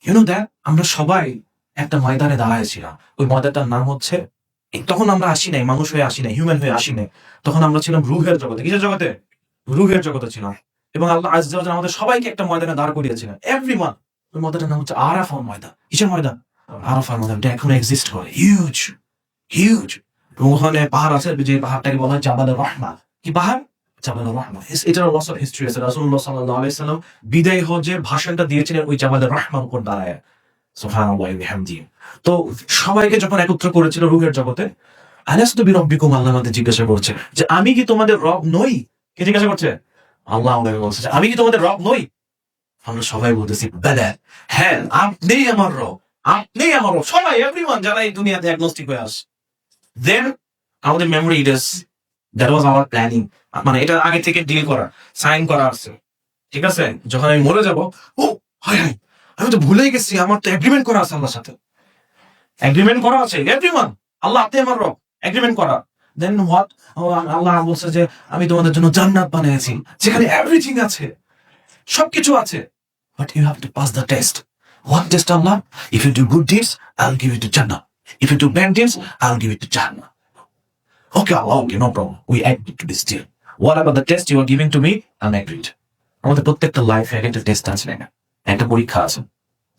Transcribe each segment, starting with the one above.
You know that আমরা সবাই একটা ময়দানে দাঁড়াইছিলাম। ওই ময়দানটার নাম হচ্ছে, তখন আমরা আসি নাই, মানুষ হয়ে আসি নাই, হিউম্যান হয়ে আসি নাই। তখন আমরা ছিলাম রুহের জগতে। কিসের জগতে? রুহের জগতে ছিলাম। এবং আল্লাহ আযজা ওয়া জাল্লা আমাদের সবাইকে একটা ময়দানে দাঁড় করিয়েছিলেন, এভরিওয়ান। ওই ময়দানটার নাম হচ্ছে আরাফার ময়দান। কিসের ময়দান? আরাফার ময়দান। এটা এখনো এক্সিস্ট করে, হিউজ হিউজ। এবং ওখানে পাহাড় আছে, যে পাহাড়টাকে বলা হয় জাবালুর রাহমা। কি পাহাড়? জাবালুর রাহমা। এটার লস অফ হিস্ট্রি আছে। রাসূলুল্লাহ সাল্লাল্লাহু আলাইহি সাল্লাম বিদায় হজের ভাষণটা দিয়েছিলেন ওই জাবালুর রাহমার উপর দাঁড়ায়। সুবহানাল্লাহি ওয়া বিহামদিহি। তো সবাইকে যখন একত্র করেছিল রুহের জগতে, আলাস্তু বিরাব্বিকুম, আল্লাহ আমাদের জিজ্ঞাসা করছে যে আমি কি তোমাদের রব নই? কে জিজ্ঞাসা করছে? আল্লাহ আমাদের বলছে যে আমি কি তোমাদের রব নই? আমরা সবাই বলতেছি বেলা, হ্যাঁ আপনিই আমার রব, আপনিই আমার রব। সবাই, এভরিওয়ান, যারা এই দুনিয়াতে অ্যাগনস্টিক হয়ে আসে। দেন আমাদের memory it that was our planning. মানে এটা আগে থেকে ডিল করা, সাইন করা আছে, ঠিক আছে? যখন আমি মরে যাব, ও হায় হায়, আমি তো ভুলেই গেছি, আমার তো এগ্রিমেন্ট করা আছে আল্লাহর সাথে। এগ্রিমেন্ট করা আছে, এভরিওয়ান, আল্লাহ আপনি আমার রব, এগ্রিমেন্ট করা। দেন হোয়াট? আল্লাহ বলছে যে আমি তোমাদের জন্য জান্নাত বানিয়েছি, যেখানে এভরিথিং আছে, সবকিছু আছে। But you have to pass the test. What test Allah? If you do good deeds, I will give you to Jannah. If you do bad deeds, I will give you to Jannah. Okay, Allah, okay, no problem. We agreed to this deal. What about the test you are giving to me? I'm agreed. আমাদের প্রত্যেকটা লাইফে একটা test আছে, না? একটা পরীক্ষা আছে।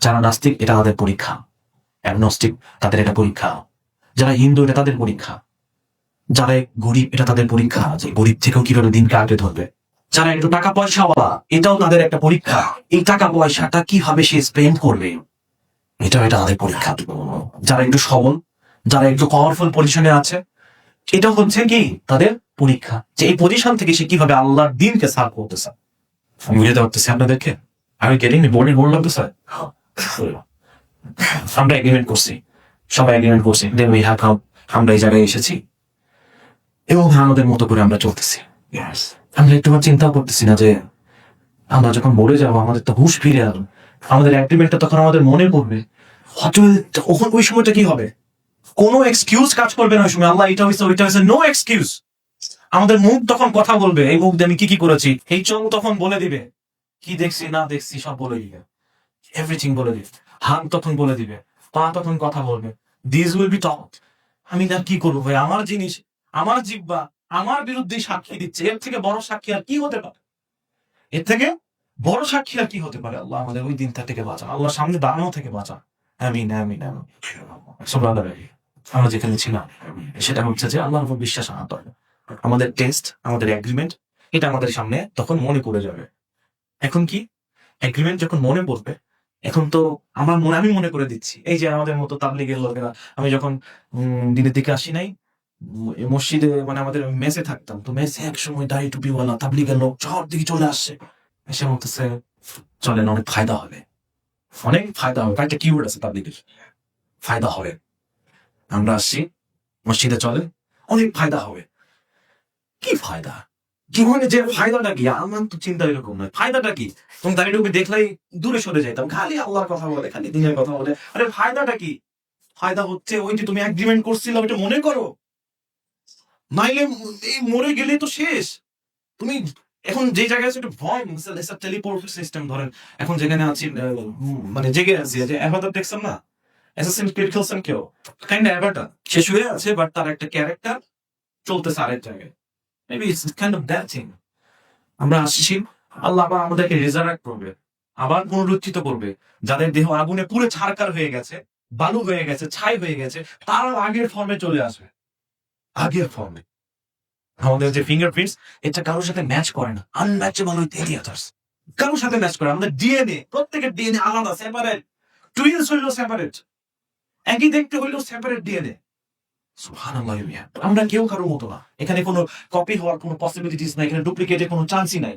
যারা নাস্তিক, এটা তাদের পরীক্ষা। অ্যাগনস্টিক, তাদের এটা পরীক্ষা। যারা হিন্দু, এটা তাদের পরীক্ষা। যারা গরিব, এটা তাদের পরীক্ষা, যে গরিব থেকেও কিভাবে দিন কাটে ধরবে। যারা একটু টাকা পয়সাওয়ালা, এটাও তাদের একটা পরীক্ষা। এই টাকা পয়সাটা কিভাবে সে স্পেন্ড করবে, এটা তাদের পরীক্ষা। যারা একটু সবল, যারা একটু পাওয়ারফুল পজিশনে আছে, এটা হচ্ছে কি তাদের পরীক্ষা, যে এই পজিশন থেকে সে কিভাবে আল্লাহর দিনকে সার্ভ করতেছে। আমি বুঝতে পারতেছি আপনাদেরকে। আমি গেটিং বোর্ডে বোর্ড লাগতেছে। আমরা এগ্রিমেন্ট করছি, সবাই এগ্রিমেন্ট করছি, দেন উই হ্যাভ কাম। আমরা এই জায়গায় এসেছি এবং আমাদের মতো করে আমরা চলতেছি। আমরা একটু চিন্তাও করতেছি না যে আমরা যখন মরে যাবো, আমাদের তো হুঁশ ফিরে আসবে, আমাদের এগ্রিমেন্টটা তখন আমাদের মনে পড়বে। ওই সময়টা কি হবে? কোনো এক্সকিউজ কাজ করবে না ওই সময়। আল্লাহ এটা হয়েছে, ওইটা হয়েছে, নো এক্সকিউজ। আমাদের মুখ তখন কথা বলবে, এই মুখ দিয়ে আমি কি কি করেছি। এই চোখ তখন বলে দিবে কি দেখছি না দেখছি, সব বলে দিবে, এভরিথিং বলে দিবে। হাত তখন বলে দিবে, পা তখন কথা বলবে। দিস উইল বি টক। আমি তার কি করবো ভাই? আমার জিনিস, আমার জিহ্বা আমার বিরুদ্ধে সাক্ষী দিচ্ছে। এর থেকে বড় সাক্ষী আর কি হতে পারে? এর থেকে বড় সাক্ষী আর কি হতে পারে? আল্লাহ আমাদের ওই দিনটা থেকে বাঁচান, আল্লাহর সামনে দাঁড়ানো থেকে বাঁচান। আমিন আমিন আমিন। সুবহানাল্লাহ। আমরা যেখানে ছিলাম সেটা হচ্ছে যে আল্লাহর উপর বিশ্বাস আনতে হবে। আমাদের টেস্ট, আমাদের এগ্রিমেন্ট, এটা আমাদের সামনে তখন মনে পড়ে যাবে। এখন কি এগ্রিমেন্ট যখন মনে পড়বে, এখন তো আমি মনে করে দিচ্ছি। এই যে আমাদের মতো তাবলীগের লোকেরা, আমি যখন দিনের দিকে আসি নাই, মসজিদে, মানে আমাদের মেসে থাকতাম, তো মেসে একসময় দাড়ি টুপিওয়ালা তাবলীগের লোক সব দিকে চলে আসছে, এসে বলতেছে চলেন, অনেক ফায়দা হবে, অনেক ফায়দা হবে। কয়েকটা কিওয়ার্ড আছে তাবলীগের, ফায়দা হবে। আমরা আসছি মসজিদে, চলে অনেক ফায়দা হবে। কি ফায়দা? জীবনে যে ফায়দাটা কি? আমার তো চিন্তা এরকম নয়। ফায়দাটা কি? তুমি দাঁড়িয়ে ডুবে দেখলেই দূরে সরে যাইতাম, খালি আল্লাহর কথা বলে, খালি দিনের কথা বলে। আরে ফায়দাটা কি? ফায়দা হচ্ছে ওই যে তুমি এগ্রিমেন্ট করছিলে, ওইটা মনে করো। নাইলে এই মরে গেলে তো শেষ। তুমি এখন যে জায়গায় আছে, একটু ভয়, টেলিপোর্ট সিস্টেম ধরেন। এখন যেখানে আছি, মানে জেগে আছি, যে অ্যাভাটার দেখছেন না? অ্যাসাসিন ক্রিড খেলছেন কেউ? কাইন্ড অ্যাভাটার সে শুয়ে আছে, বাট তার একটা ক্যারেক্টার চলতেছে আরেক জায়গায়। Maybe it's kind of that thing. আমরা আসছি, আল্লাহ আবার আমাদেরকে রেজারেক্ট করবে, আবার পুনরুত্থিত করবে। যাদের দেহ আগুনে পুরো ছারকার হয়ে গেছে, বালু হয়ে গেছে, ছাই হয়ে গেছে, তারা আগের ফর্মে চলে আসবে, আগের ফর্মে। আমাদের যে ফিঙ্গারপ্রিন্টস, এটা কারোর সাথে ম্যাচ করে না, আনম্যাচেবল উইথ এনি আদার্স। কারোর সাথে ম্যাচ করে। আমাদের ডিএনএ, প্রত্যেকের ডিএনএ আলাদা, সেপারেট। টুইনস হইল সেপারেট, একই দেখতে হইল সেপারেট ডিএনএ। সুবহানাল্লাহ। আমরা কেউ কারোর মতো না। এখানে কোনো কপি হওয়ার কোনো পসিবিলিটিস নাই, এখানে ডুপ্লিকেটের কোনো চান্সই নাই।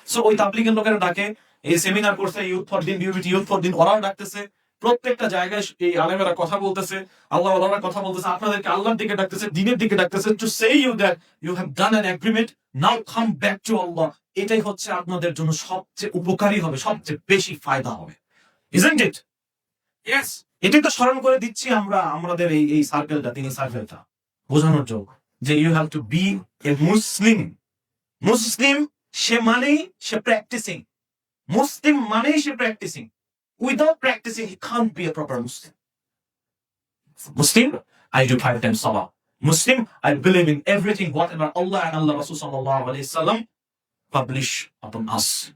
সো ওই তাবলীগের লোকেরা ডাকে, এই সেমিনার করছে, ইউথ ফর দিন, ইউথ ফর দিন, ওরাও ডাকতেছে। প্রত্যেকটা জায়গায় এই আলেমেরা কথা বলতেছে, আল্লাহ ওয়ালারা কথা বলতেছে, আপনাদেরকে আল্লাহর দিকে ডাকতেছে, দিনের দিকে ডাকতেছে, to say you that you have done an agreement, now come back to Allah. এটাই হচ্ছে আপনাদের জন্য সবচেয়ে উপকারী হবে, সবচেয়ে বেশি ফায়দা হবে। Isn't it? ইয়েস। এটাই তো স্মরণ করে দিচ্ছি আমরা আমাদের এই সার্কেলটা, তিনি সার্কেলটা বোঝানোর যোগ, যে you have two B A মুসলিম। মুসলিম সে মানেই সে প্র্যাকটিসিং, মুসলিম মানেই সে practising. Without practicing, he can't be a proper Muslim. Muslim, I do 5 times salah. Muslim, I believe in everything whatever Allah and Allah Rasul sallallahu alaihi wasallam publish upon us.